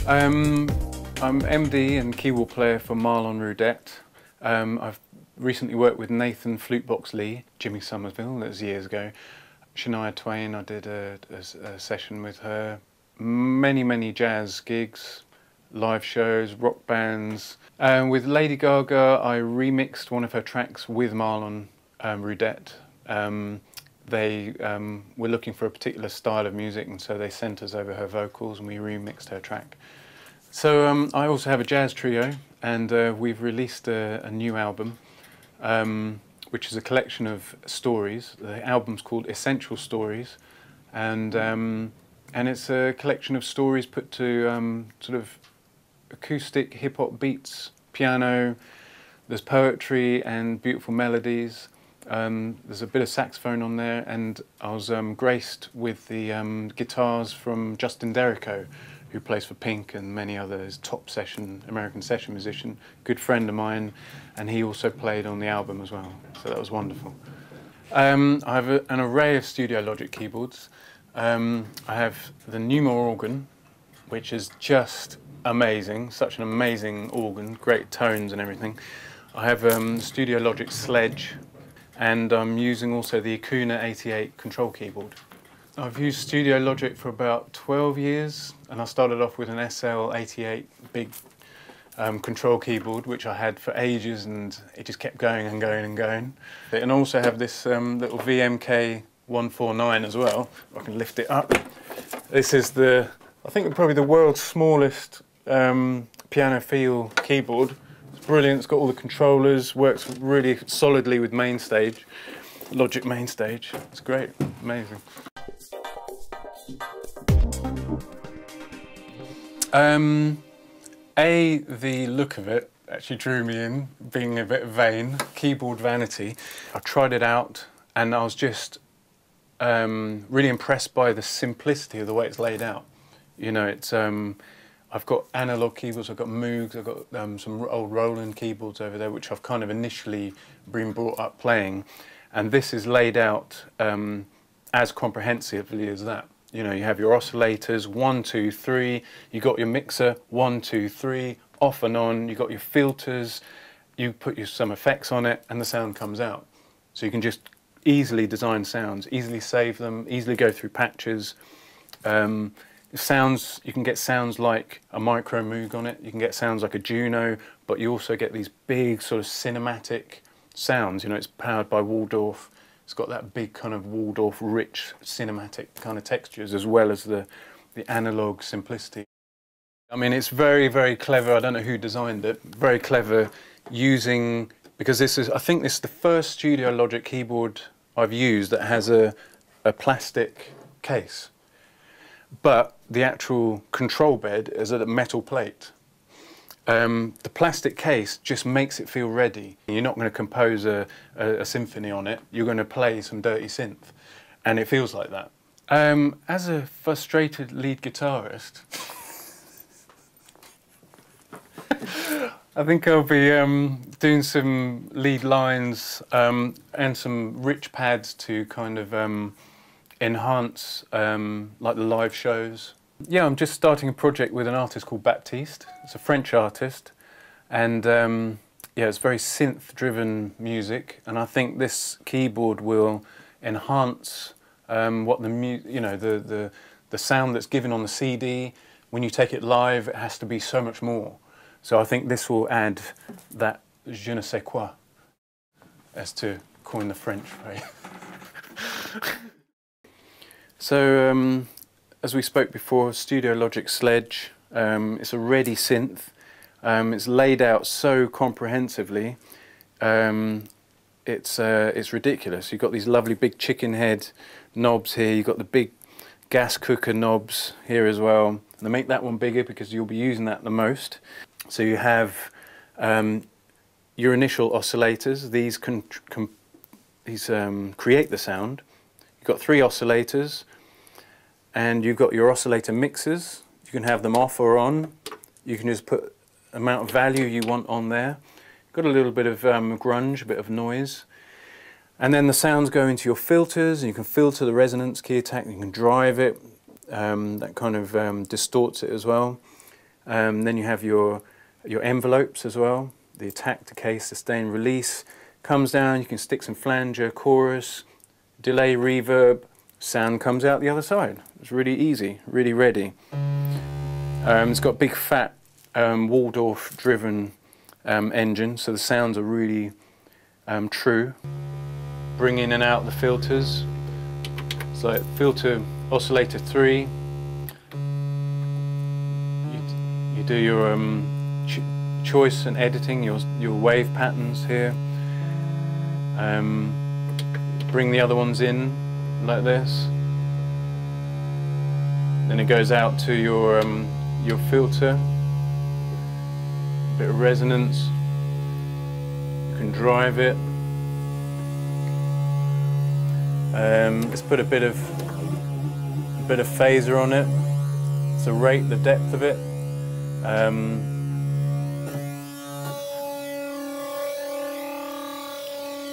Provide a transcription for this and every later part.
I'm MD and keyboard player for Marlon Roudette. I've recently worked with Nathan Flutebox Lee, Jimmy Somerville, that was years ago. Shania Twain, I did a session with her. Many jazz gigs, live shows, rock bands. With Lady Gaga, I remixed one of her tracks with Marlon Roudette. They were looking for a particular style of music, and so they sent us over her vocals and we remixed her track. So I also have a jazz trio, and we've released a new album, which is a collection of stories. The album's called Essential Stories, and it's a collection of stories put to sort of acoustic hip-hop beats, piano. There's poetry and beautiful melodies. There's a bit of saxophone on there, and I was graced with the guitars from Justin Derrico, who plays for Pink and many others, top American session musician, good friend of mine, and he also played on the album as well, so that was wonderful. I have an array of Studiologic keyboards. I have the Pneuma organ, which is just amazing, such an amazing organ, great tones and everything. I have Studiologic Sledge, and I'm using also the Acuna 88 control keyboard. I've used Studiologic for about 12 years, and I started off with an SL88 big control keyboard, which I had for ages, and it just kept going and going and going. And I also have this little VMK 149 as well. I can lift it up. This is I think probably the world's smallest piano feel keyboard. It's brilliant, it's got all the controllers, works really solidly with Mainstage, Logic Mainstage. It's great, amazing. The look of it actually drew me in, being a bit vain, keyboard vanity. I tried it out and I was just really impressed by the simplicity of the way it's laid out. You know, it's I've got analog keyboards, I've got Moogs, I've got some old Roland keyboards over there, which I've kind of initially been brought up playing, and this is laid out as comprehensively as that. You know, you have your oscillators, 1, 2, 3, you got your mixer, 1, 2, 3, off and on, you got your filters, you put some effects on it, and the sound comes out. So you can just easily design sounds, easily save them, easily go through patches. Sounds, you can get sounds like a Micro Moog on it, you can get sounds like a Juno, but you also get these big sort of cinematic sounds. You know, it's powered by Waldorf. It's got that big kind of Waldorf rich cinematic kind of textures, as well as the analog simplicity. I mean, it's very clever. I don't know who designed it. Very clever using, because I think this is the first Studiologic keyboard I've used that has a plastic case. But the actual control bed is a metal plate. The plastic case just makes it feel ready. You're not going to compose a symphony on it, you're going to play some dirty synth, and it feels like that. As a frustrated lead guitarist, I think I'll be doing some lead lines and some rich pads to kind of enhance like the live shows. Yeah, I'm just starting a project with an artist called Baptiste. It's a French artist, and yeah, it's very synth-driven music. And I think this keyboard will enhance what the sound that's given on the CD. When you take it live, it has to be so much more. So I think this will add that je ne sais quoi, as to coin the French phrase. So. As we spoke before, Studiologic Sledge, it's a ready synth. It's laid out so comprehensively, it's ridiculous. You've got these lovely big chicken head knobs here, you've got the big gas cooker knobs here as well. And they make that one bigger because you'll be using that the most. So you have your initial oscillators. These create the sound. You've got 3 oscillators. And you've got your oscillator mixers. You can have them off or on. You can just put the amount of value you want on there. Got a little bit of grunge, a bit of noise. And then the sounds go into your filters, and you can filter the resonance, key attack, you can drive it, that kind of distorts it as well. Then you have your envelopes as well, the attack, decay, sustain, release. Comes down, you can stick some flanger, chorus, delay, reverb, sound comes out the other side. It's really easy, really ready. It's got big fat Waldorf driven engine, so the sounds are really true. Bring in and out the filters. It's like filter oscillator 3. You do your choice and editing, your wave patterns here. Bring the other ones in like this. Then it goes out to your filter. A bit of resonance. You can drive it. Let's put a bit of phaser on it. So rate the depth of it.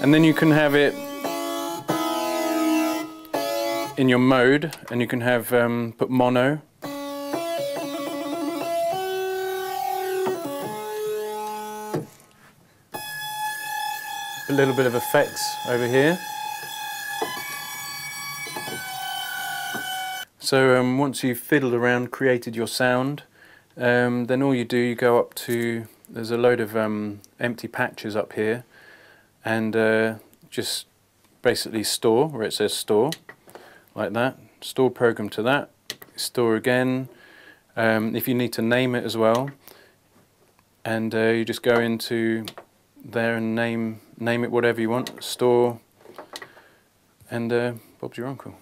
And then you can have it in your mode, and you can have put mono. A little bit of effects over here. So once you've fiddled around, created your sound, then all you do, you go up to, there's a load of empty patches up here, and just basically store, where it says store, like that. Store program to that, store again. If you need to name it as well, and you just go into there and name it whatever you want, store, and Bob's your uncle.